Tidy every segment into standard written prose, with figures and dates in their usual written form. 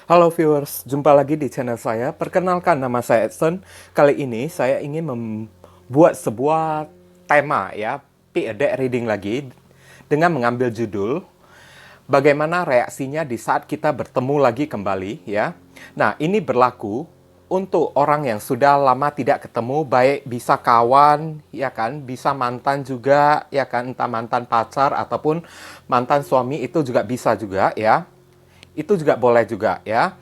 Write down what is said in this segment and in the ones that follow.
Halo viewers, jumpa lagi di channel saya. Perkenalkan, nama saya Edson. Kali ini saya ingin membuat sebuah tema ya, pick a deck reading lagi dengan mengambil judul bagaimana reaksinya di saat kita bertemu lagi kembali ya. Nah, ini berlaku untuk orang yang sudah lama tidak ketemu, baik bisa kawan ya kan, bisa mantan juga ya kan, entah mantan pacar ataupun mantan suami itu juga bisa juga ya. Itu juga boleh juga ya.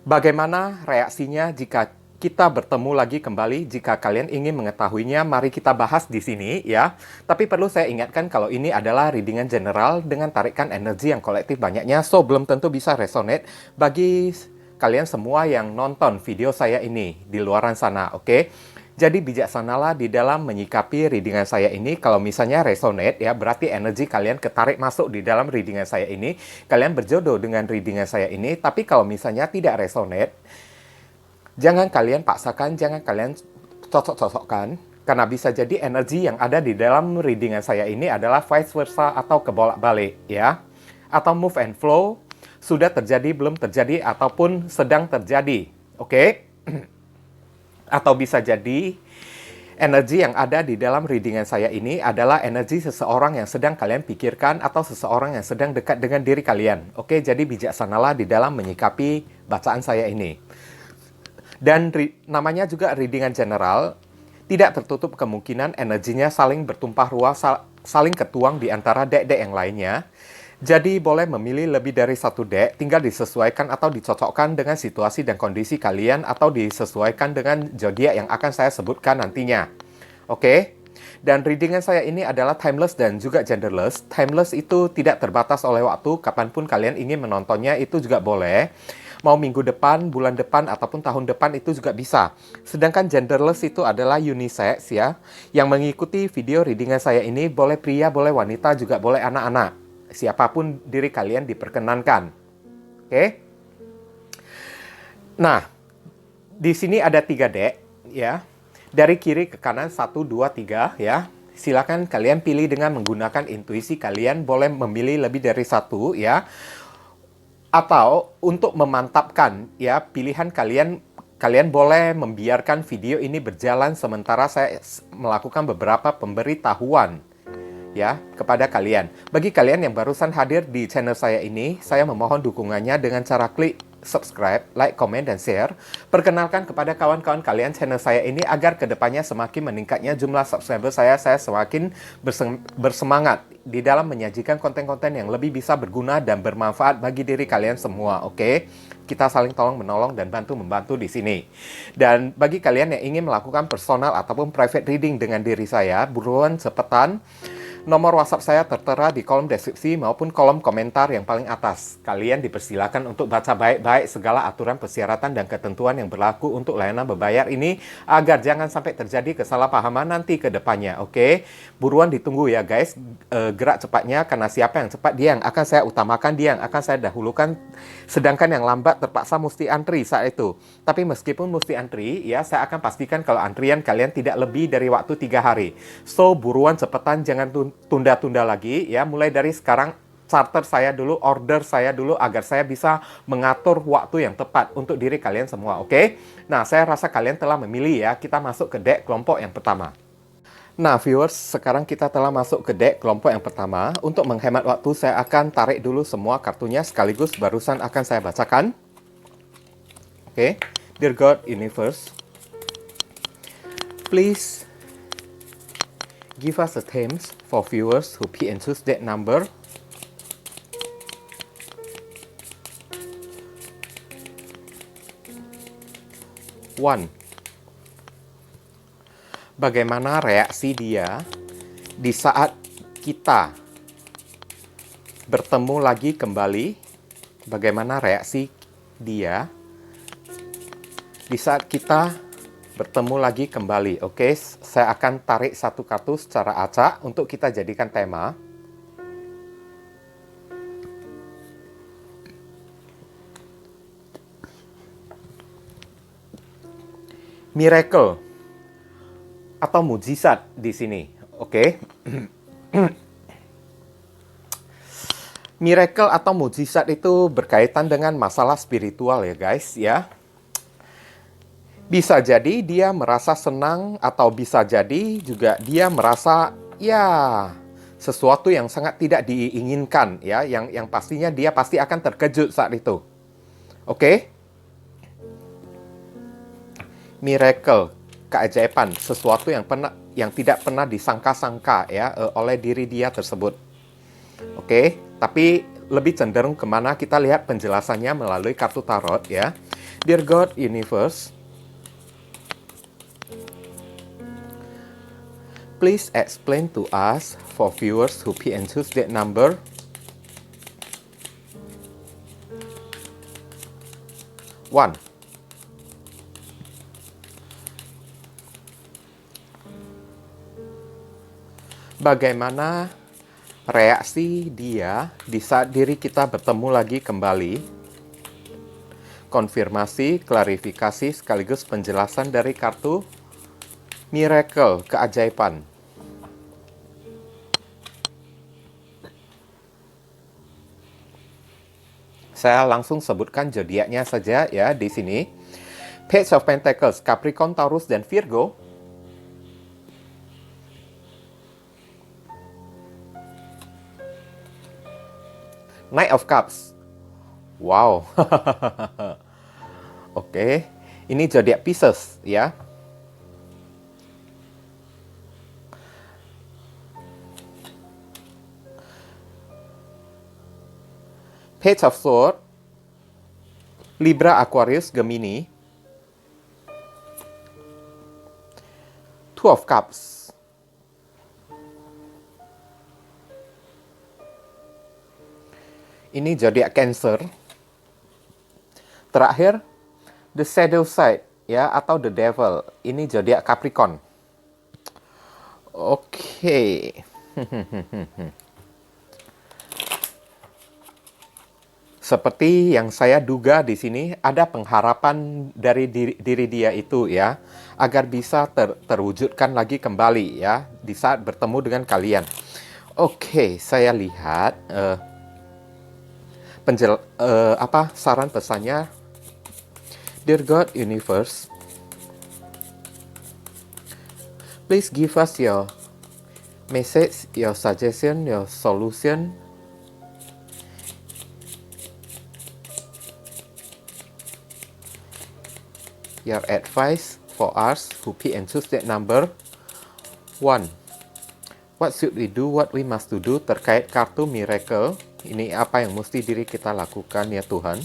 Bagaimana reaksinya jika kita bertemu lagi kembali? Jika kalian ingin mengetahuinya, mari kita bahas di sini ya. Tapi perlu saya ingatkan kalau ini adalah readingan general dengan tarikan energi yang kolektif banyaknya, so belum tentu bisa resonate bagi kalian semua yang nonton video saya ini di luaran sana, oke? Jadi bijaksanalah di dalam menyikapi readingan saya ini. Kalau misalnya resonate ya, berarti energi kalian ketarik masuk di dalam readingan saya ini. Kalian berjodoh dengan readingan saya ini. Tapi kalau misalnya tidak resonate, jangan kalian paksakan, jangan kalian cocok-cocokkan. Karena bisa jadi energi yang ada di dalam readingan saya ini adalah vice versa atau kebolak-balik ya. Atau move and flow, sudah terjadi, belum terjadi, ataupun sedang terjadi. Oke? Atau bisa jadi energi yang ada di dalam readingan saya ini adalah energi seseorang yang sedang kalian pikirkan atau seseorang yang sedang dekat dengan diri kalian. Oke, jadi bijaksanalah di dalam menyikapi bacaan saya ini. Dan namanya juga readingan general, tidak tertutup kemungkinan energinya saling bertumpah ruah, saling ketuang di antara deck-deck yang lainnya. Jadi boleh memilih lebih dari satu deck, tinggal disesuaikan atau dicocokkan dengan situasi dan kondisi kalian atau disesuaikan dengan zodiak yang akan saya sebutkan nantinya. Oke? Dan readingan saya ini adalah timeless dan juga genderless. Timeless itu tidak terbatas oleh waktu, kapanpun kalian ingin menontonnya itu juga boleh. Mau minggu depan, bulan depan, ataupun tahun depan itu juga bisa. Sedangkan genderless itu adalah unisex ya. Yang mengikuti video readingan saya ini boleh pria, boleh wanita, juga boleh anak-anak. Siapapun diri kalian diperkenankan. Oke? Nah, di sini ada 3 deck ya. Dari kiri ke kanan 1, 2, 3 ya. Silakan kalian pilih dengan menggunakan intuisi kalian, boleh memilih lebih dari satu ya. Atau untuk memantapkan ya pilihan kalian, kalian boleh membiarkan video ini berjalan sementara saya melakukan beberapa pemberitahuan ya kepada kalian. Bagi kalian yang barusan hadir di channel saya ini, saya memohon dukungannya dengan cara klik subscribe, like, komen, dan share. Perkenalkan kepada kawan-kawan kalian channel saya ini agar kedepannya semakin meningkatnya jumlah subscriber saya semakin bersemangat di dalam menyajikan konten-konten yang lebih bisa berguna dan bermanfaat bagi diri kalian semua, oke? Kita saling tolong menolong dan bantu-membantu di sini. Dan bagi kalian yang ingin melakukan personal ataupun private reading dengan diri saya, buruan cepetan. Nomor WhatsApp saya tertera di kolom deskripsi maupun kolom komentar yang paling atas. Kalian dipersilakan untuk baca baik-baik segala aturan persyaratan dan ketentuan yang berlaku untuk layanan berbayar ini agar jangan sampai terjadi kesalahpahaman nanti ke depannya, oke? Buruan ditunggu ya guys, gerak cepatnya karena siapa yang cepat dia yang akan saya utamakan, dia yang akan saya dahulukan. Sedangkan yang lambat terpaksa mesti antri saat itu. Tapi meskipun mesti antri, ya saya akan pastikan kalau antrian kalian tidak lebih dari waktu 3 hari. So, buruan cepetan, jangan tunda-tunda lagi ya. Mulai dari sekarang charter saya dulu, order saya dulu agar saya bisa mengatur waktu yang tepat untuk diri kalian semua, oke? Nah, saya rasa kalian telah memilih ya. Kita masuk ke deck kelompok yang pertama. Nah, viewers, sekarang kita telah masuk ke deck kelompok yang pertama. Untuk menghemat waktu, saya akan tarik dulu semua kartunya sekaligus barusan akan saya bacakan. Oke, Dear God Universe, please give us the themes for viewers who pick and choose that number. One. Bagaimana reaksi dia di saat kita bertemu lagi kembali? Bagaimana reaksi dia di saat kita bertemu lagi kembali? Oke, saya akan tarik satu kartu secara acak untuk kita jadikan tema. Miracle atau mujizat di sini. Oke. Miracle atau mujizat itu berkaitan dengan masalah spiritual ya guys ya. Bisa jadi dia merasa senang atau bisa jadi juga dia merasa ya sesuatu yang sangat tidak diinginkan ya, yang pastinya dia pasti akan terkejut saat itu. Oke? Miracle, keajaiban, sesuatu yang tidak pernah disangka-sangka ya oleh diri dia tersebut. Oke, tapi lebih cenderung kemana kita lihat penjelasannya melalui kartu tarot ya. Dear God Universe, please explain to us for viewers who pick and choose that number. One. Bagaimana reaksi dia di saat diri kita bertemu lagi kembali? Konfirmasi, klarifikasi, sekaligus penjelasan dari kartu Miracle, keajaiban. Saya langsung sebutkan zodiaknya saja ya di sini. Page of Pentacles, Capricorn, Taurus, dan Virgo. Knight of Cups. Wow. Oke. Ini zodiak Pisces ya. Page of Swords, Libra, Aquarius, Gemini. Two of Cups. Ini zodiak Cancer. Terakhir, The Shadow Side ya, atau The Devil. Ini zodiak Capricorn. Oke. Seperti yang saya duga di sini, ada pengharapan dari diri dia itu ya, agar bisa terwujudkan lagi kembali ya di saat bertemu dengan kalian. Oke, saya lihat saran pesannya. Dear God Universe, please give us your message, your suggestion, your solution. Your advice for us who pick and choose that number. 1. What should we do, what we must to do terkait kartu Miracle. Ini apa yang mesti diri kita lakukan ya Tuhan.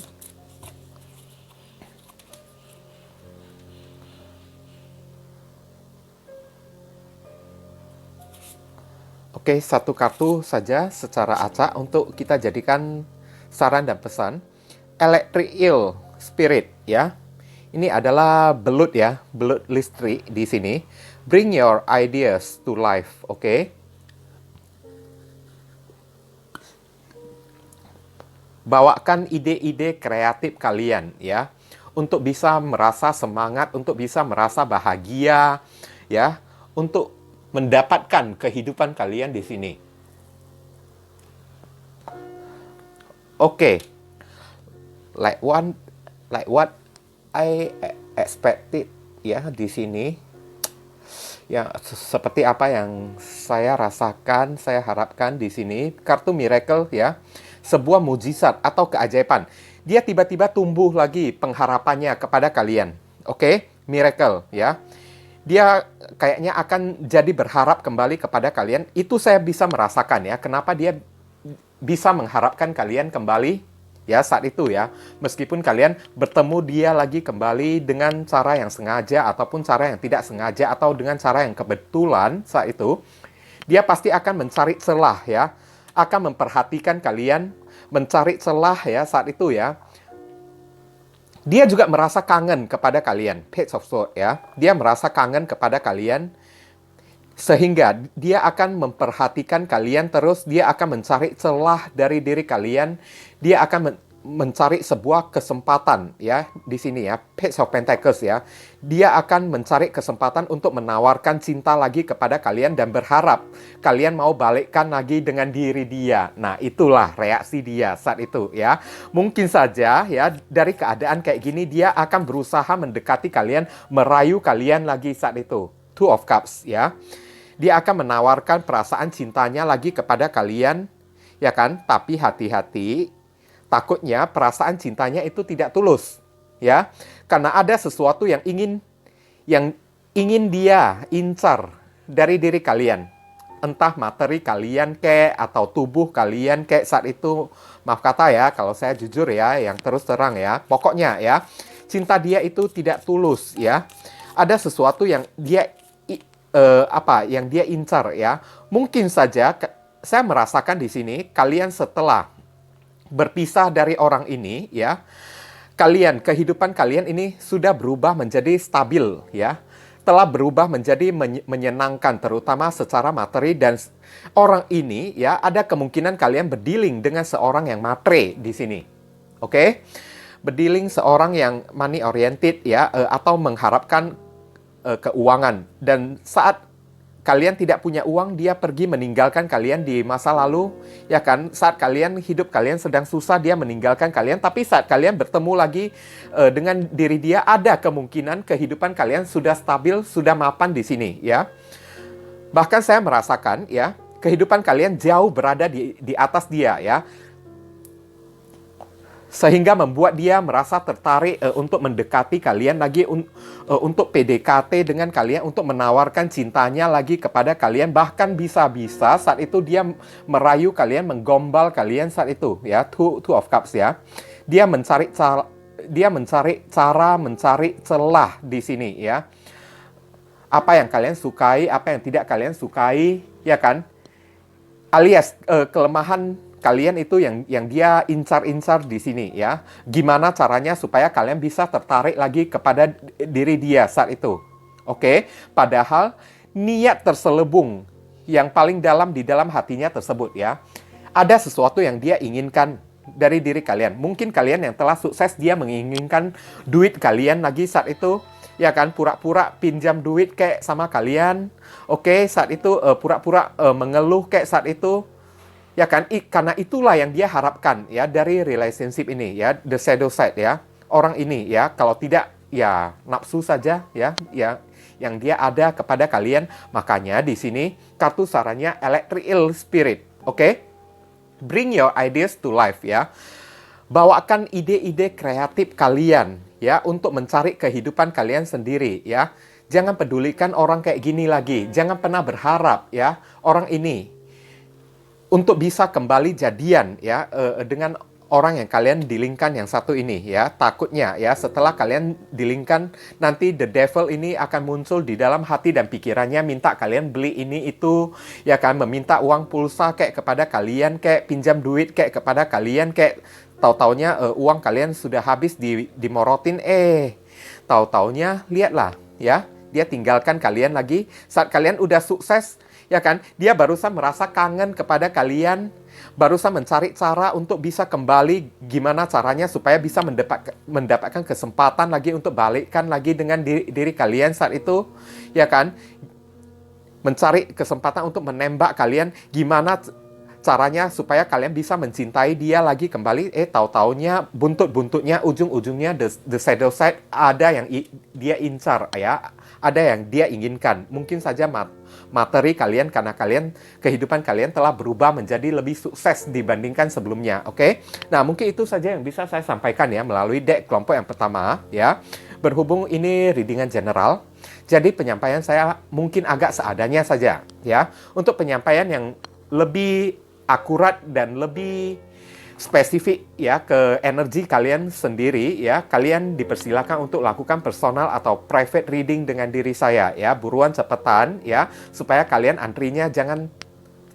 Oke, satu kartu saja secara acak untuk kita jadikan saran dan pesan. Electric Eel Spirit ya. Ini adalah belut ya, belut listrik di sini. Bring your ideas to life, oke? Bawakan ide-ide kreatif kalian ya, untuk bisa merasa semangat, untuk bisa merasa bahagia ya, untuk mendapatkan kehidupan kalian di sini. Oke. Like what I expected ya di sini. Ya, seperti apa yang saya rasakan, saya harapkan di sini. Kartu Miracle ya, sebuah mujizat atau keajaiban. Dia tiba-tiba tumbuh lagi pengharapannya kepada kalian. Oke, Miracle ya. Dia kayaknya akan jadi berharap kembali kepada kalian. Itu saya bisa merasakan ya. Kenapa dia bisa mengharapkan kalian kembali ya saat itu ya. Meskipun kalian bertemu dia lagi kembali dengan cara yang sengaja ataupun cara yang tidak sengaja atau dengan cara yang kebetulan saat itu, dia pasti akan mencari celah ya. Akan memperhatikan kalian, mencari celah ya saat itu ya. Dia juga merasa kangen kepada kalian. Page of Swords ya. Dia merasa kangen kepada kalian. Sehingga dia akan memperhatikan kalian terus. Dia akan mencari celah dari diri kalian. Dia akan mencari sebuah kesempatan ya di sini ya, Page of Pentacles ya. Dia akan mencari kesempatan untuk menawarkan cinta lagi kepada kalian dan berharap kalian mau balikkan lagi dengan diri dia. Nah, itulah reaksi dia saat itu ya. Mungkin saja ya dari keadaan kayak gini dia akan berusaha mendekati kalian, merayu kalian lagi saat itu. Two of Cups ya. Dia akan menawarkan perasaan cintanya lagi kepada kalian ya kan? Tapi hati-hati, takutnya perasaan cintanya itu tidak tulus, ya. Karena ada sesuatu yang ingin dia incar dari diri kalian. Entah materi kalian kek atau tubuh kalian kek saat itu. Maaf kata ya, kalau saya jujur ya, yang terus terang ya. Pokoknya ya, cinta dia itu tidak tulus ya. Ada sesuatu yang yang dia incar ya. Mungkin saja saya merasakan di sini kalian setelah berpisah dari orang ini ya, kehidupan kalian ini sudah berubah menjadi stabil ya, telah berubah menjadi menyenangkan terutama secara materi, dan orang ini ya ada kemungkinan kalian berdealing dengan seorang yang matre di sini. Oke? Berdealing seorang yang money oriented ya, atau mengharapkan keuangan, dan saat kalian tidak punya uang, dia pergi meninggalkan kalian di masa lalu, ya kan? Saat hidup kalian sedang susah, dia meninggalkan kalian. Tapi saat kalian bertemu lagi dengan diri dia, ada kemungkinan kehidupan kalian sudah stabil, sudah mapan di sini, ya. Bahkan saya merasakan, ya, kehidupan kalian jauh berada di atas dia, ya. Sehingga membuat dia merasa tertarik untuk mendekati kalian lagi, untuk PDKT dengan kalian, untuk menawarkan cintanya lagi kepada kalian. Bahkan bisa-bisa saat itu dia merayu kalian, menggombal kalian saat itu ya. Two of Cups ya. Dia mencari cara, mencari celah di sini ya. Apa yang kalian sukai, apa yang tidak kalian sukai, ya kan? Alias kelemahan kalian itu yang dia incar-incar di sini ya. Gimana caranya supaya kalian bisa tertarik lagi kepada diri dia saat itu. Oke? Padahal niat terselubung yang paling dalam di dalam hatinya tersebut ya. Ada sesuatu yang dia inginkan dari diri kalian. Mungkin kalian yang telah sukses, dia menginginkan duit kalian lagi saat itu. Ya kan, pura-pura pinjam duit kayak sama kalian. Oke, saat itu pura-pura mengeluh kayak saat itu. Ya kan, karena itulah yang dia harapkan ya dari relationship ini ya, the shadow side ya. Orang ini ya, kalau tidak ya nafsu saja ya, yang dia ada kepada kalian. Makanya di sini kartu sarannya Electric Eel Spirit. Oke? Bring your ideas to life ya. Bawakan ide-ide kreatif kalian ya untuk mencari kehidupan kalian sendiri ya. Jangan pedulikan orang kayak gini lagi. Jangan pernah berharap ya orang ini untuk bisa kembali jadian ya dengan orang yang kalian dealingkan yang satu ini ya. Takutnya ya setelah kalian dealingkan, nanti the devil ini akan muncul di dalam hati dan pikirannya, minta kalian beli ini itu ya kan, meminta uang pulsa kayak kepada kalian, kayak pinjam duit kayak kepada kalian, kayak tahu-taunya uang kalian sudah habis dimorotin, tahu-taunya lihatlah ya, dia tinggalkan kalian lagi saat kalian udah sukses. Ya kan, dia barusan merasa kangen kepada kalian, barusan mencari cara untuk bisa kembali, gimana caranya supaya bisa mendapatkan kesempatan lagi untuk balikkan lagi dengan diri kalian saat itu, ya kan, mencari kesempatan untuk menembak kalian, gimana caranya supaya kalian bisa mencintai dia lagi kembali. Tahu-taunya buntut-buntutnya, ujung-ujungnya the shadow side, ada yang dia incar ya, ada yang dia inginkan. Mungkin saja materi kalian, karena kehidupan kalian telah berubah menjadi lebih sukses dibandingkan sebelumnya. Oke? Nah, mungkin itu saja yang bisa saya sampaikan ya melalui deck kelompok yang pertama ya. Berhubung ini readingan general, jadi penyampaian saya mungkin agak seadanya saja ya. Untuk penyampaian yang lebih akurat dan lebih spesifik ya ke energi kalian sendiri ya, kalian dipersilakan untuk lakukan personal atau private reading dengan diri saya ya. Buruan cepetan ya, supaya kalian antrinya jangan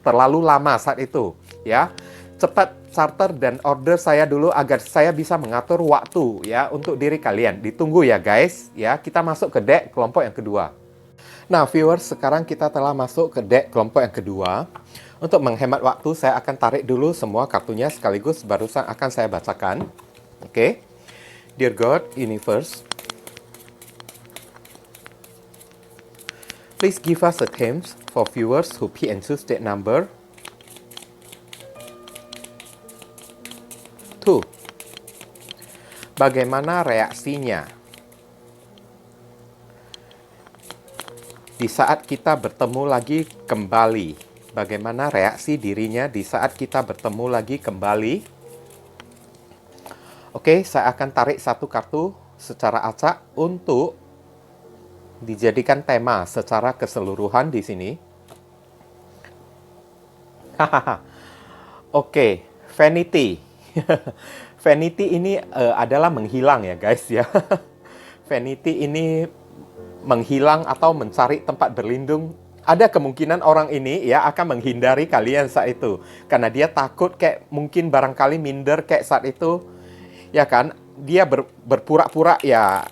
terlalu lama saat itu ya. Cepat charter dan order saya dulu agar saya bisa mengatur waktu ya untuk diri kalian. Ditunggu ya guys ya. Kita masuk ke deck kelompok yang kedua. Nah viewers, sekarang kita telah masuk ke deck kelompok yang kedua. Untuk menghemat waktu, saya akan tarik dulu semua kartunya sekaligus barusan akan saya bacakan. Oke. Dear God, Universe, please give us a theme for viewers who pick and choose that number. 2. Bagaimana reaksinya di saat kita bertemu lagi kembali? Bagaimana reaksi dirinya di saat kita bertemu lagi kembali? Oke, saya akan tarik satu kartu secara acak untuk dijadikan tema secara keseluruhan di sini. Hahaha. Oke, vanity. Vanity ini adalah menghilang ya guys ya. Vanity ini menghilang atau mencari tempat berlindung. Ada kemungkinan orang ini ya akan menghindari kalian saat itu. Karena dia takut kayak mungkin barangkali minder kayak saat itu. Ya kan, dia berpura-pura ya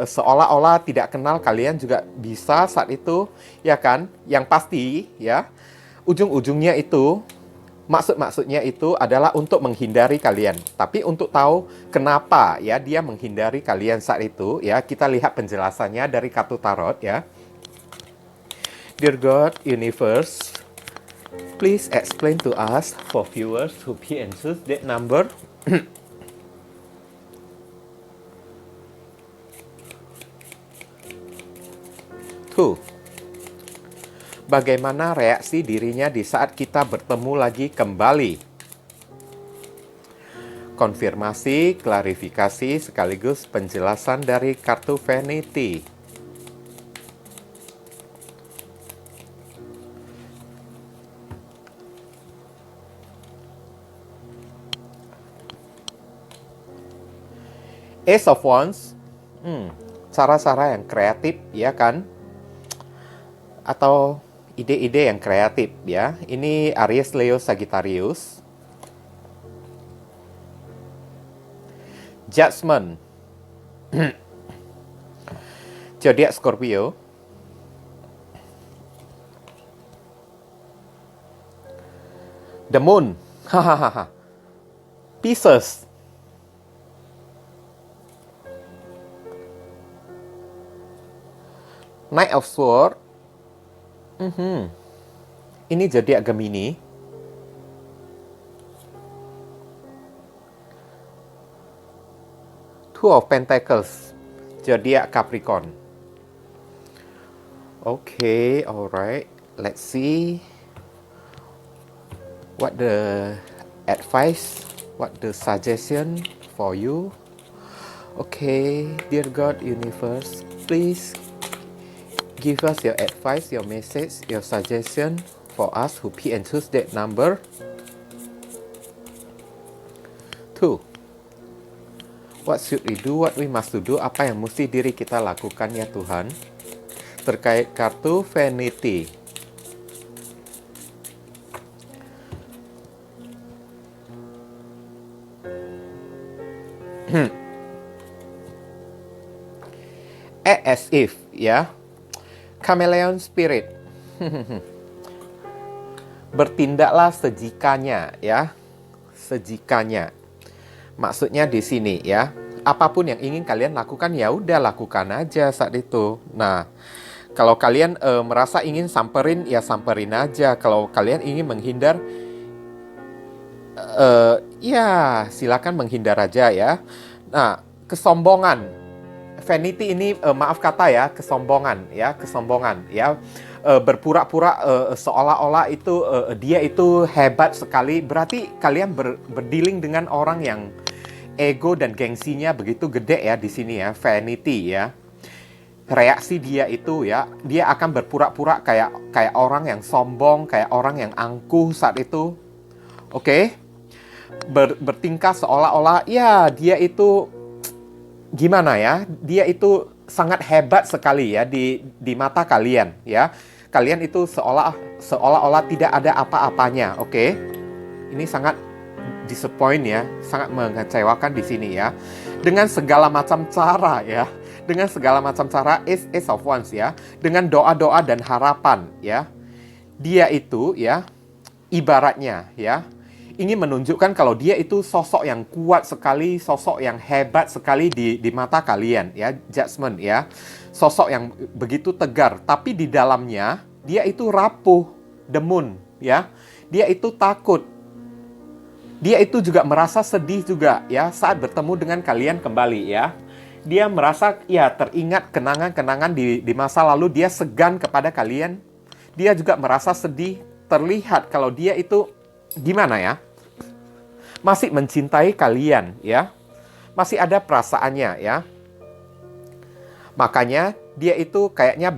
seolah-olah tidak kenal kalian juga bisa saat itu. Ya kan, yang pasti ya ujung-ujungnya itu maksudnya itu adalah untuk menghindari kalian. Tapi untuk tahu kenapa ya dia menghindari kalian saat itu ya, kita lihat penjelasannya dari kartu tarot ya. Dear God, Universe, please explain to us for viewers who pick and choose that number. 2. Bagaimana reaksi dirinya di saat kita bertemu lagi kembali? Konfirmasi, klarifikasi, sekaligus penjelasan dari kartu Vanity. Ace of Wands, cara-cara yang kreatif, ya kan? Atau ide-ide yang kreatif, ya. Ini Aries, Leo, Sagittarius. Judgment, Zodiac Scorpio. The Moon, hahaha. Pisces. Knight of Swords. Ini zodiak Gemini. Two of Pentacles, zodiak Capricorn. Okay, alright. Let's see what the advice, what the suggestion for you. Okay, dear God, Universe, please give us your advice, your message, your suggestion for us who pick and choose that number. 2. What should we do? What we must do? Apa yang mesti diri kita lakukan ya Tuhan? Terkait kartu Vanity. As if, ya. Chameleon Spirit. Bertindaklah sejikanya, ya. Sejikanya. Maksudnya di sini, ya. Apapun yang ingin kalian lakukan, ya udah lakukan aja saat itu. Nah, kalau kalian merasa ingin samperin, ya samperin aja. Kalau kalian ingin menghindar, ya silakan menghindar aja ya. Nah, kesombongan. Vanity ini maaf kata ya, kesombongan ya, berpura-pura seolah-olah itu dia itu hebat sekali. Berarti kalian berdealing dengan orang yang ego dan gengsinya begitu gede ya di sini ya, Vanity ya. Reaksi dia itu ya, dia akan berpura-pura kayak orang yang sombong, kayak orang yang angkuh saat itu. Oke? Bertingkah seolah-olah ya dia itu gimana ya? Dia itu sangat hebat sekali ya di mata kalian ya. Kalian itu seolah-olah tidak ada apa-apanya, oke? Ini sangat disappoint ya, sangat mengecewakan di sini ya. Dengan segala macam cara ya. Dengan segala macam cara Ace of Wands ya. Dengan doa-doa dan harapan ya. Dia itu ya ibaratnya ya, ingin menunjukkan kalau dia itu sosok yang kuat sekali, sosok yang hebat sekali di mata kalian ya, judgment ya. Sosok yang begitu tegar, tapi di dalamnya dia itu rapuh, demun ya. Dia itu takut. Dia itu juga merasa sedih juga ya saat bertemu dengan kalian kembali ya. Dia merasa ya teringat kenangan-kenangan di masa lalu, dia segan kepada kalian. Dia juga merasa sedih, terlihat kalau dia itu gimana ya? Masih mencintai kalian ya. Masih ada perasaannya ya. Makanya dia itu kayaknya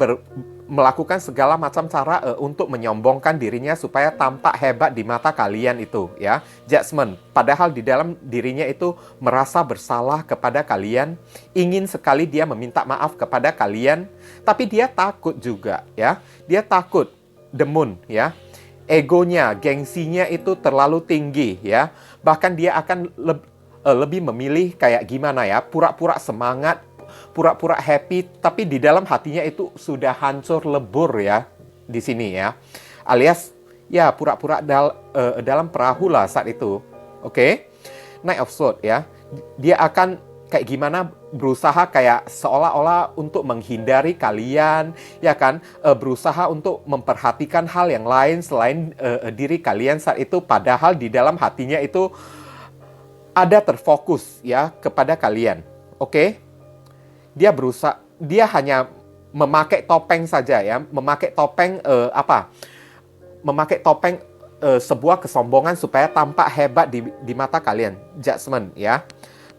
melakukan segala macam cara untuk menyombongkan dirinya supaya tampak hebat di mata kalian itu ya. Judgment. Padahal di dalam dirinya itu merasa bersalah kepada kalian, ingin sekali dia meminta maaf kepada kalian, tapi dia takut juga ya. Dia takut, demun ya. Egonya, gengsinya itu terlalu tinggi ya. Bahkan dia akan lebih memilih kayak gimana ya, pura-pura semangat, pura-pura happy, tapi di dalam hatinya itu sudah hancur lebur ya di sini ya. Alias ya pura-pura dalam perahu lah saat itu. Oke? Knight of Swords ya. Dia akan kayak gimana, berusaha kayak seolah-olah untuk menghindari kalian, ya kan? Berusaha untuk memperhatikan hal yang lain selain diri kalian saat itu. Padahal di dalam hatinya itu ada terfokus ya kepada kalian. Oke? Dia berusaha, dia hanya memakai topeng saja ya, memakai topeng memakai topeng sebuah kesombongan supaya tampak hebat di mata kalian, judgment ya.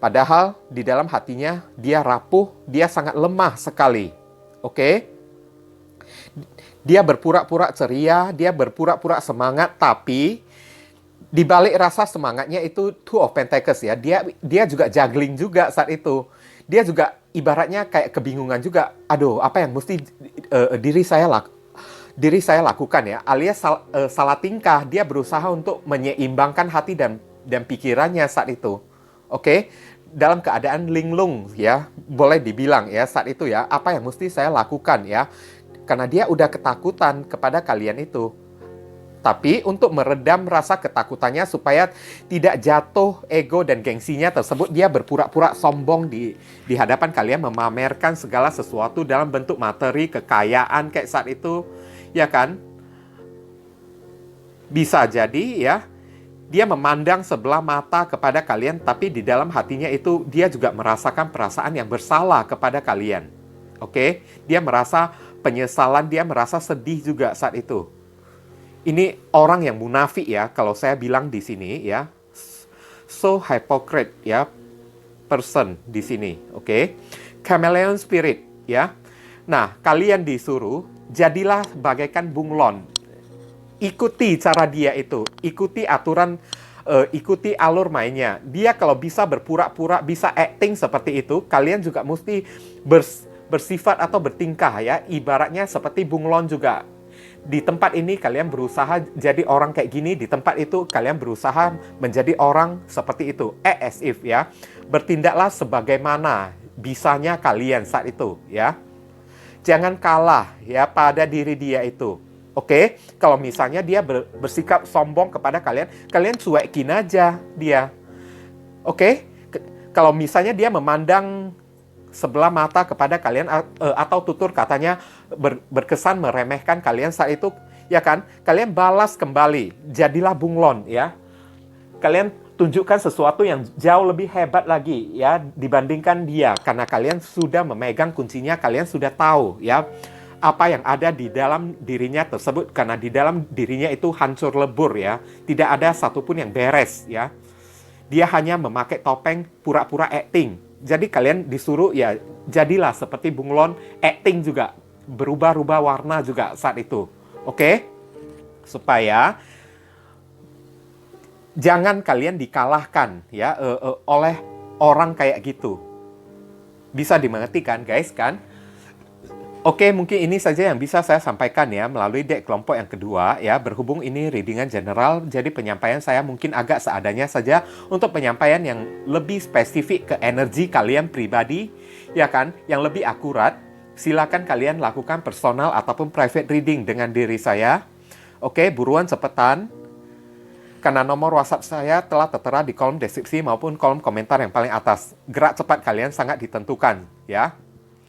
Padahal di dalam hatinya dia rapuh, dia sangat lemah sekali. Oke? Dia berpura-pura ceria, dia berpura-pura semangat, tapi di balik rasa semangatnya itu Two of Pentacles ya. Dia juga juggling juga saat itu. Dia juga ibaratnya kayak kebingungan juga. Aduh, apa yang mesti diri saya lakukan ya? Alias salah tingkah. Dia berusaha untuk menyeimbangkan hati dan pikirannya saat itu. Oke? Dalam keadaan linglung ya, boleh dibilang ya saat itu ya, apa yang mesti saya lakukan ya? Karena dia udah ketakutan kepada kalian itu. Tapi untuk meredam rasa ketakutannya supaya tidak jatuh ego dan gengsinya tersebut, dia berpura-pura sombong di hadapan kalian, memamerkan segala sesuatu dalam bentuk materi, kekayaan kayak saat itu, ya kan? Bisa jadi ya, dia memandang sebelah mata kepada kalian, tapi di dalam hatinya itu dia juga merasakan perasaan yang bersalah kepada kalian. Oke? Dia merasa penyesalan, dia merasa sedih juga saat itu. Ini orang yang munafik ya, kalau saya bilang di sini ya. So hypocrite ya, person di sini, oke? Chameleon spirit ya. Nah, kalian disuruh jadilah bagaikan bunglon. Ikuti cara dia itu, ikuti aturan, ikuti alur mainnya. Dia kalau bisa berpura-pura, bisa acting seperti itu, kalian juga mesti bersifat atau bertingkah ya, ibaratnya seperti bunglon juga. Di tempat ini kalian berusaha jadi orang kayak gini, di tempat itu kalian berusaha menjadi orang seperti itu. As if ya, bertindaklah sebagaimana bisanya kalian saat itu ya. Jangan kalah ya pada diri dia itu. Oke, kalau misalnya dia bersikap sombong kepada kalian, kalian cuekin aja dia. Oke, kalau misalnya dia memandang sebelah mata kepada kalian atau tutur katanya berkesan meremehkan kalian saat itu, ya kan? Kalian balas kembali, jadilah bunglon ya. Kalian tunjukkan sesuatu yang jauh lebih hebat lagi ya dibandingkan dia, karena kalian sudah memegang kuncinya, kalian sudah tahu ya apa yang ada di dalam dirinya tersebut, karena di dalam dirinya itu hancur lebur ya. Tidak ada satupun yang beres ya. Dia hanya memakai topeng pura-pura acting. Jadi kalian disuruh ya jadilah seperti bunglon, acting juga, berubah-ubah warna juga saat itu. Oke? Supaya jangan kalian dikalahkan ya oleh orang kayak gitu. Bisa dimengerti kan guys kan? Oke, mungkin ini saja yang bisa saya sampaikan ya melalui deck kelompok yang kedua ya. Berhubung ini readingan general, jadi penyampaian saya mungkin agak seadanya saja. Untuk penyampaian yang lebih spesifik ke energi kalian pribadi, ya kan, yang lebih akurat, silakan kalian lakukan personal ataupun private reading dengan diri saya. Oke, buruan cepetan. karena nomor WhatsApp saya telah tertera di kolom deskripsi maupun kolom komentar yang paling atas. Gerak cepat kalian sangat ditentukan, ya.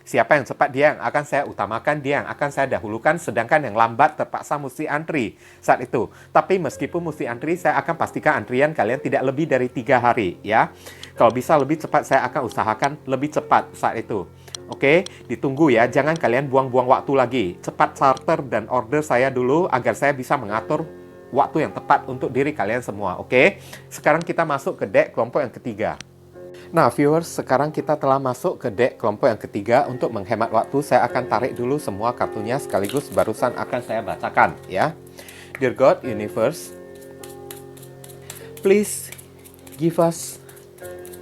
Siapa yang cepat, dia yang akan saya utamakan, dia yang akan saya dahulukan, sedangkan yang lambat terpaksa mesti antri saat itu. Tapi meskipun mesti antri, saya akan pastikan antrian kalian tidak lebih dari 3 hari, ya. Kalau bisa lebih cepat, saya akan usahakan lebih cepat saat itu. Oke, ditunggu ya, jangan kalian buang-buang waktu lagi. Cepat charter dan order saya dulu agar saya bisa mengatur waktu yang tepat untuk diri kalian semua, oke? Sekarang kita masuk ke deck kelompok yang ketiga. Nah, viewers, sekarang kita telah masuk ke deck kelompok yang ketiga. Untuk menghemat waktu, saya akan tarik dulu semua kartunya sekaligus barusan akan saya bacakan, ya. Dear God, Universe, please give us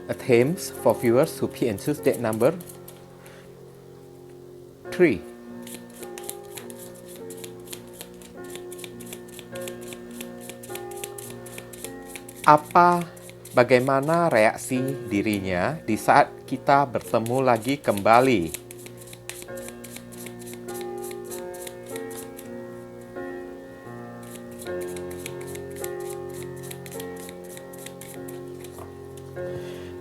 a themes for viewers who pick and choose deck number 3. Bagaimana reaksi dirinya di saat kita bertemu lagi kembali?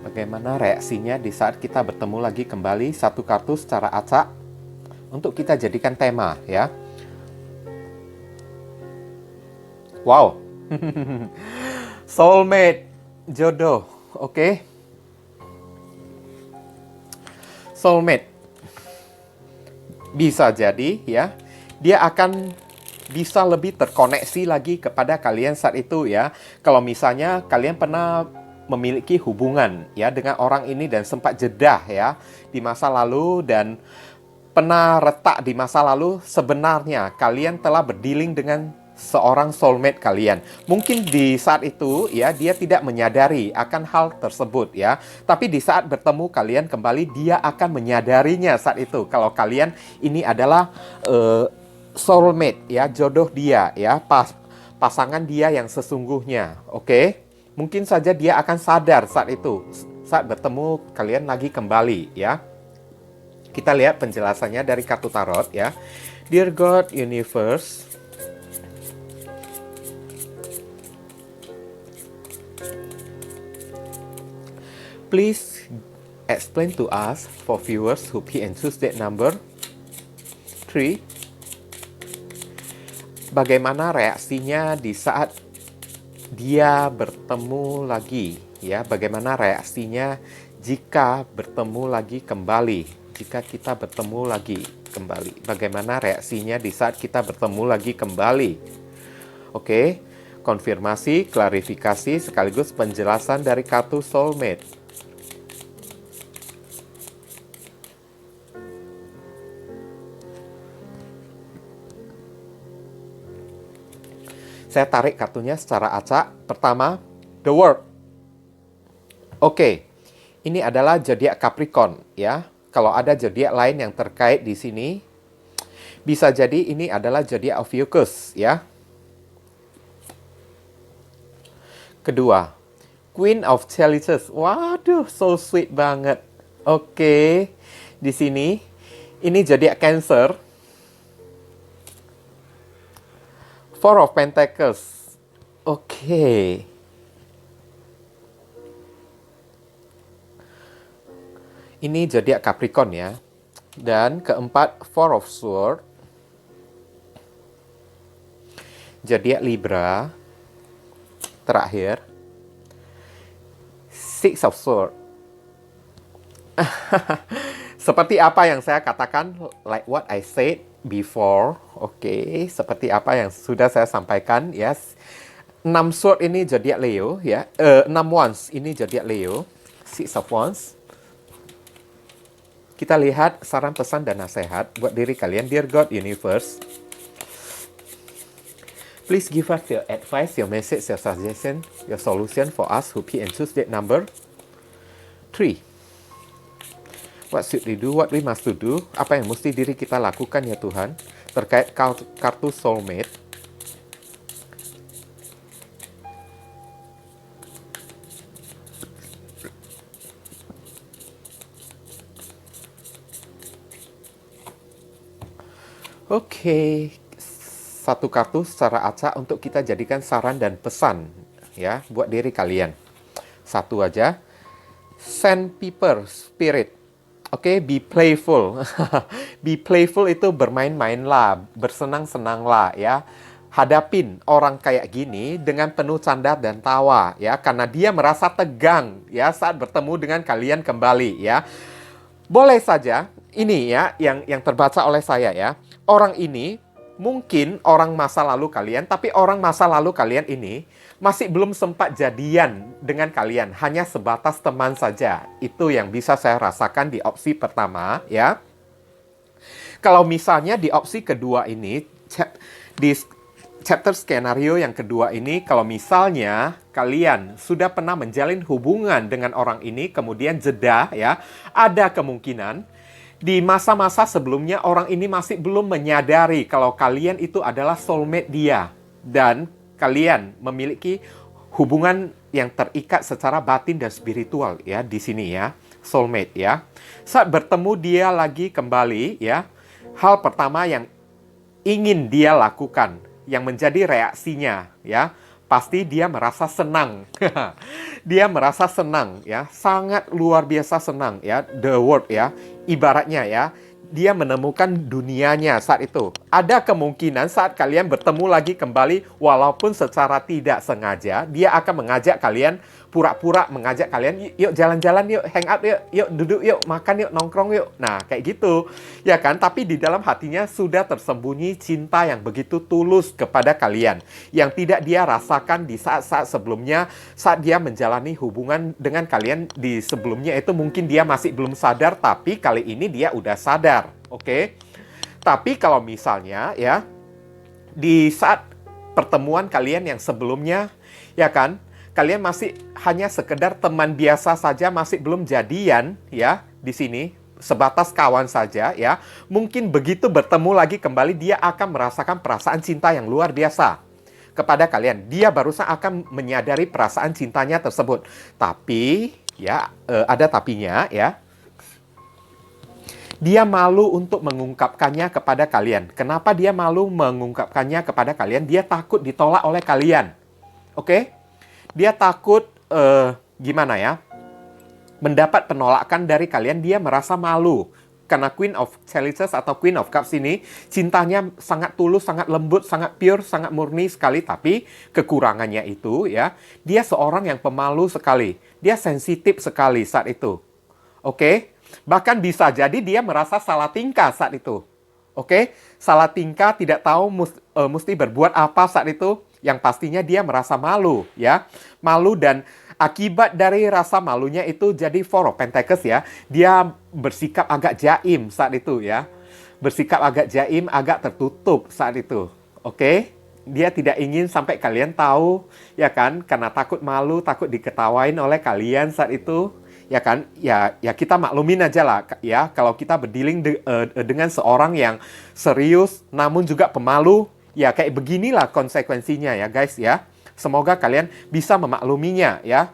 Bagaimana reaksinya di saat kita bertemu lagi kembali? Satu kartu secara acak untuk kita jadikan tema, ya. Wow. Soulmate. Jodoh, oke. Soulmate. Bisa jadi ya, dia akan bisa lebih terkoneksi lagi kepada kalian saat itu ya. Kalau misalnya kalian pernah memiliki hubungan ya dengan orang ini dan sempat jedah ya di masa lalu dan pernah retak di masa lalu, sebenarnya kalian telah berdealing dengan seorang soulmate kalian. Mungkin di saat itu ya dia tidak menyadari akan hal tersebut ya. Tapi di saat bertemu kalian kembali, dia akan menyadarinya saat itu kalau kalian ini adalah soulmate ya, jodoh dia ya, pasangan dia yang sesungguhnya. Oke? Mungkin saja dia akan sadar saat itu, saat bertemu kalian lagi kembali ya. Kita lihat penjelasannya dari kartu tarot ya. Dear God, Universe, please explain to us for viewers who pick and choose that number 3. Bagaimana reaksinya di saat dia bertemu lagi ya? Bagaimana reaksinya jika bertemu lagi kembali? Jika kita bertemu lagi kembali, bagaimana reaksinya di saat kita bertemu lagi kembali? Oke, konfirmasi, klarifikasi sekaligus penjelasan dari kartu soulmate. Saya tarik kartunya secara acak. Pertama, The World. Oke, ini adalah zodiak Capricorn ya. Kalau ada zodiak lain yang terkait di sini, bisa jadi ini adalah zodiak Ophiuchus ya. Kedua, Queen of Chalices. Waduh, so sweet banget. Oke, di sini ini zodiak Cancer. Four of Pentacles. Oke. Ini zodiak Capricorn ya. Dan keempat, Four of Swords. Zodiak Libra. Terakhir, Six of Swords. Seperti apa yang saya katakan, like what I said before. Oke, seperti apa yang sudah saya sampaikan, yes. 6 sword ini zodiak Leo ya. 6 wands ini zodiak Leo. Six of Wands. Kita lihat saran, pesan, dan nasihat buat diri kalian. Dear God, Universe, please give us your advice, your message, your suggestion, your solution for us who pick and choose that number 3. What should we do? What we must to do? Apa yang mesti diri kita lakukan ya Tuhan terkait kartu soulmate? Oke, satu kartu secara acak untuk kita jadikan saran dan pesan. ya buat diri kalian. Satu aja. Sandpaper spirit. Oke, be playful. Be playful itu bermain-mainlah, bersenang-senanglah ya. Hadapin orang kayak gini dengan penuh canda dan tawa ya, karena dia merasa tegang ya saat bertemu dengan kalian kembali ya. Boleh saja, ini ya yang terbaca oleh saya ya. Orang ini mungkin orang masa lalu kalian, tapi orang masa lalu kalian ini masih belum sempat jadian dengan kalian, hanya sebatas teman saja. Itu yang bisa saya rasakan di opsi pertama ya. Kalau misalnya di opsi kedua ini, di chapter skenario yang kedua ini, kalau misalnya kalian sudah pernah menjalin hubungan dengan orang ini, kemudian jeda ya, ada kemungkinan di masa-masa sebelumnya orang ini masih belum menyadari kalau kalian itu adalah soulmate dia. Dan kalian memiliki hubungan yang terikat secara batin dan spiritual ya di sini ya, soulmate ya. Saat bertemu dia lagi kembali ya, hal pertama yang ingin dia lakukan, yang menjadi reaksinya ya, pasti dia merasa senang. Dia merasa senang ya, sangat luar biasa senang ya, the word ya, ibaratnya ya, dia menemukan dunianya saat itu. Ada kemungkinan saat kalian bertemu lagi kembali, walaupun secara tidak sengaja, dia akan mengajak kalian, pura-pura mengajak kalian, yuk jalan-jalan yuk, hang out yuk, yuk duduk yuk, makan yuk, nongkrong yuk. Nah, kayak gitu. Ya kan? Tapi di dalam hatinya sudah tersembunyi cinta yang begitu tulus kepada kalian, yang tidak dia rasakan di saat-saat sebelumnya, saat dia menjalani hubungan dengan kalian di sebelumnya itu mungkin dia masih belum sadar, tapi kali ini dia udah sadar. Oke? Tapi kalau misalnya ya, di saat pertemuan kalian yang sebelumnya, ya kan, kalian masih hanya sekedar teman biasa saja, masih belum jadian ya di sini, sebatas kawan saja ya. Mungkin begitu bertemu lagi kembali, dia akan merasakan perasaan cinta yang luar biasa kepada kalian. Dia barusan akan menyadari perasaan cintanya tersebut. Tapi ya, ada tapinya ya. Dia malu untuk mengungkapkannya kepada kalian. Kenapa dia malu mengungkapkannya kepada kalian? Dia takut ditolak oleh kalian. Oke? Dia takut, gimana ya, mendapat penolakan dari kalian. Dia merasa malu. Karena Queen of Chalices atau Queen of Cups ini, cintanya sangat tulus, sangat lembut, sangat pure, sangat murni sekali. Tapi kekurangannya itu ya, dia seorang yang pemalu sekali. Dia sensitif sekali saat itu. Oke? Bahkan bisa jadi dia merasa salah tingkah saat itu. Oke? Salah tingkah, tidak tahu mesti berbuat apa saat itu. Yang pastinya dia merasa malu ya. Malu, dan akibat dari rasa malunya itu jadi Four of Pentacles ya. Dia bersikap agak jaim saat itu ya. Bersikap agak jaim, agak tertutup saat itu. Oke? Dia tidak ingin sampai kalian tahu ya kan, karena takut malu, takut diketawain oleh kalian saat itu. Ya kan, ya kita maklumin aja lah ya, kalau kita berdealing dengan seorang yang serius namun juga pemalu, ya kayak beginilah konsekuensinya ya guys ya. Semoga kalian bisa memakluminya ya.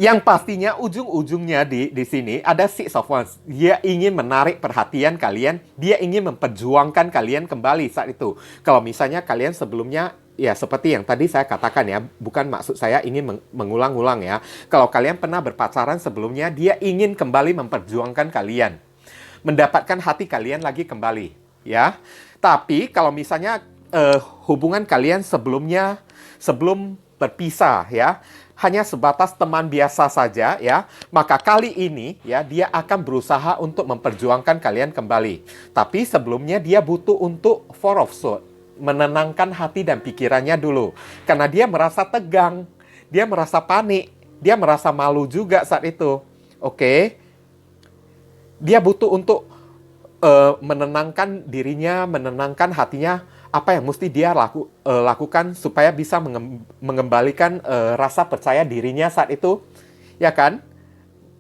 Yang pastinya ujung-ujungnya di sini ada Six of Wands. Dia ingin menarik perhatian kalian, dia ingin memperjuangkan kalian kembali saat itu. Kalau misalnya kalian sebelumnya, ya seperti yang tadi saya katakan ya, bukan maksud saya ingin mengulang-ulang ya. Kalau kalian pernah berpacaran sebelumnya, dia ingin kembali memperjuangkan kalian, mendapatkan hati kalian lagi kembali ya. Tapi kalau misalnya hubungan kalian sebelumnya, sebelum berpisah ya, hanya sebatas teman biasa saja ya, maka kali ini ya dia akan berusaha untuk memperjuangkan kalian kembali. Tapi sebelumnya dia butuh untuk Four of Swords, menenangkan hati dan pikirannya dulu. Karena dia merasa tegang, dia merasa panik, dia merasa malu juga saat itu. Oke? Dia butuh untuk menenangkan dirinya, menenangkan hatinya. Apa yang mesti dia lakukan supaya bisa mengembalikan rasa percaya dirinya saat itu, ya kan?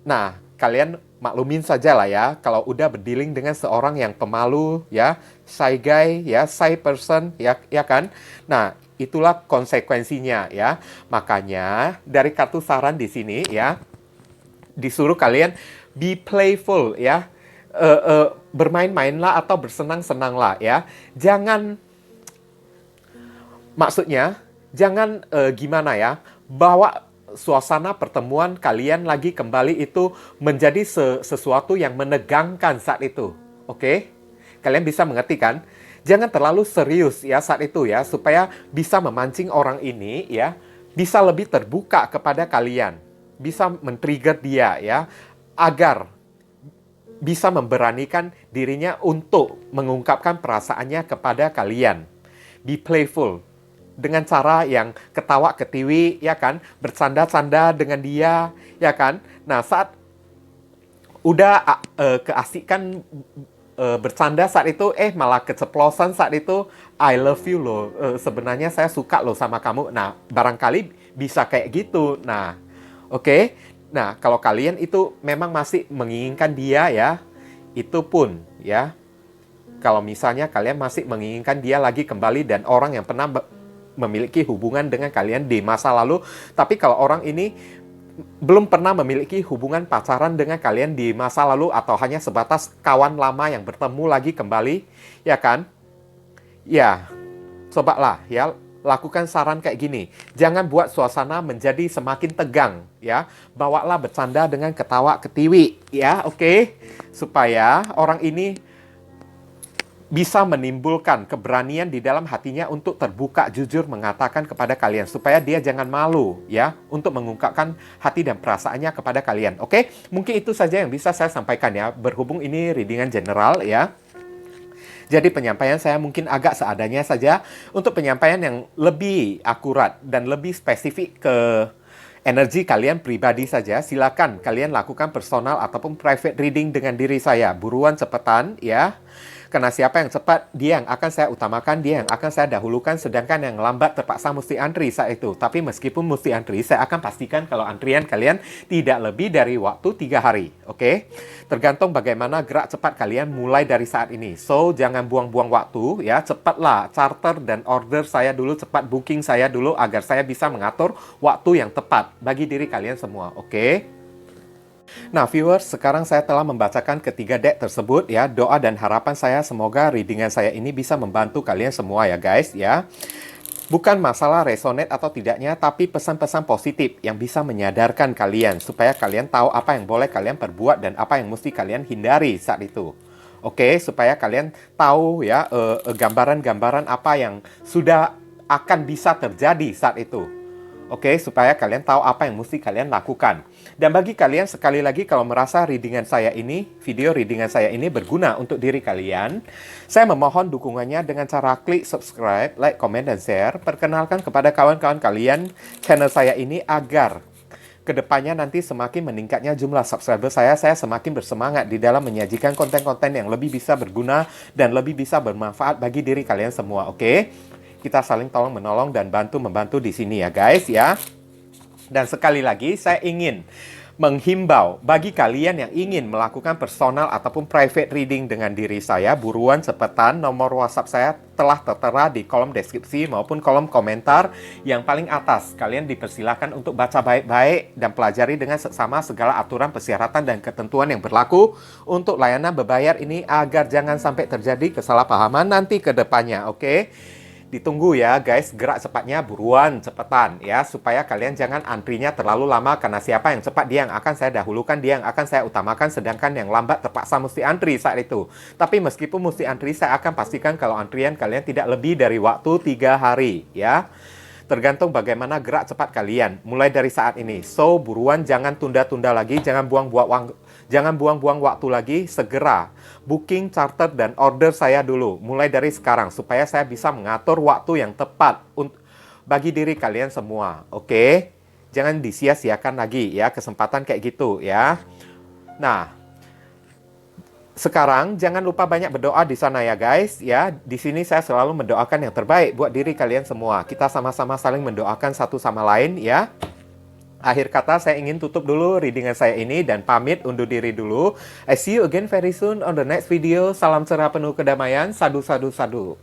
Nah, kalian maklumin saja lah ya, kalau udah berdealing dengan seorang yang pemalu, ya, shy guy, ya, shy person, ya kan? Nah, itulah konsekuensinya ya. Makanya dari kartu saran di sini ya, disuruh kalian be playful ya, bermain-mainlah atau bersenang-senanglah ya. Maksudnya, jangan gimana ya, bawa suasana pertemuan kalian lagi kembali itu menjadi sesuatu yang menegangkan saat itu. Oke? Kalian bisa mengerti kan? Jangan terlalu serius ya saat itu ya, supaya bisa memancing orang ini ya, bisa lebih terbuka kepada kalian. Bisa men-trigger dia ya, agar bisa memberanikan dirinya untuk mengungkapkan perasaannya kepada kalian. Be playful dengan cara yang ketawa ketiwi ya kan, bercanda-canda dengan dia ya kan. Nah, saat udah keasikan bercanda saat itu, malah keceplosan saat itu, I love you loh, sebenarnya saya suka loh sama kamu. Nah, barangkali bisa kayak gitu. Nah, oke. Nah, kalau kalian itu memang masih menginginkan dia ya, itu pun ya, kalau misalnya kalian masih menginginkan dia lagi kembali dan orang yang pernah memiliki hubungan dengan kalian di masa lalu, tapi kalau orang ini belum pernah memiliki hubungan pacaran dengan kalian di masa lalu atau hanya sebatas kawan lama yang bertemu lagi kembali, ya kan? Ya, cobalah ya, lakukan saran kayak gini. Jangan buat suasana menjadi semakin tegang ya. Bawalah bercanda dengan ketawa ketiwi ya, oke? Supaya orang ini bisa menimbulkan keberanian di dalam hatinya untuk terbuka jujur mengatakan kepada kalian, supaya dia jangan malu ya untuk mengungkapkan hati dan perasaannya kepada kalian. Oke? Mungkin itu saja yang bisa saya sampaikan ya, berhubung ini readingan general ya. Jadi penyampaian saya mungkin agak seadanya saja. Untuk penyampaian yang lebih akurat dan lebih spesifik ke energi kalian pribadi saja, silakan kalian lakukan personal ataupun private reading dengan diri saya. Buruan cepetan ya. Karena siapa yang cepat, dia yang akan saya utamakan, dia yang akan saya dahulukan, sedangkan yang lambat terpaksa mesti antri saat itu. Tapi meskipun mesti antri, saya akan pastikan kalau antrian kalian tidak lebih dari waktu 3 hari. Oke? Tergantung bagaimana gerak cepat kalian mulai dari saat ini. So, jangan buang-buang waktu ya. Cepatlah charter dan order saya dulu, cepat booking saya dulu agar saya bisa mengatur waktu yang tepat bagi diri kalian semua. Oke? Nah, viewers, sekarang saya telah membacakan ketiga deck tersebut ya. Doa dan harapan saya semoga readingan saya ini bisa membantu kalian semua ya guys ya. Bukan masalah resonate atau tidaknya, tapi pesan-pesan positif yang bisa menyadarkan kalian supaya kalian tahu apa yang boleh kalian perbuat dan apa yang mesti kalian hindari saat itu. Oke, supaya kalian tahu ya gambaran-gambaran apa yang sudah akan bisa terjadi saat itu. Oke, supaya kalian tahu apa yang mesti kalian lakukan. Dan bagi kalian, sekali lagi, kalau merasa readingan saya ini, video readingan saya ini berguna untuk diri kalian, saya memohon dukungannya dengan cara klik subscribe, like, comment, dan share. Perkenalkan kepada kawan-kawan kalian channel saya ini agar kedepannya nanti semakin meningkatnya jumlah subscriber saya semakin bersemangat di dalam menyajikan konten-konten yang lebih bisa berguna dan lebih bisa bermanfaat bagi diri kalian semua, oke? Kita saling tolong-menolong dan bantu-membantu di sini ya guys ya. Dan sekali lagi saya ingin menghimbau bagi kalian yang ingin melakukan personal ataupun private reading dengan diri saya, buruan cepetan, nomor WhatsApp saya telah tertera di kolom deskripsi maupun kolom komentar yang paling atas. Kalian dipersilakan untuk baca baik-baik dan pelajari dengan seksama segala aturan persyaratan dan ketentuan yang berlaku untuk layanan berbayar ini agar jangan sampai terjadi kesalahpahaman nanti ke depannya, oke? Ditunggu ya guys, gerak cepatnya buruan, cepetan ya, supaya kalian jangan antrinya terlalu lama, karena siapa yang cepat dia yang akan saya dahulukan, dia yang akan saya utamakan, sedangkan yang lambat terpaksa mesti antri saat itu. Tapi meskipun mesti antri, saya akan pastikan kalau antrian kalian tidak lebih dari waktu 3 hari ya. Tergantung bagaimana gerak cepat kalian mulai dari saat ini. So, buruan, jangan tunda-tunda lagi, jangan buang-buang waktu lagi, segera booking, charter, dan order saya dulu mulai dari sekarang supaya saya bisa mengatur waktu yang tepat bagi diri kalian semua. Oke? Jangan disia-siakan lagi ya kesempatan kayak gitu ya. Nah, sekarang jangan lupa banyak berdoa di sana ya guys ya. Di sini saya selalu mendoakan yang terbaik buat diri kalian semua. Kita sama-sama saling mendoakan satu sama lain ya. Akhir kata saya ingin tutup dulu readingan saya ini dan pamit undur diri dulu. I see you again very soon on the next video. Salam cerah penuh kedamaian. Sadu sadu sadu.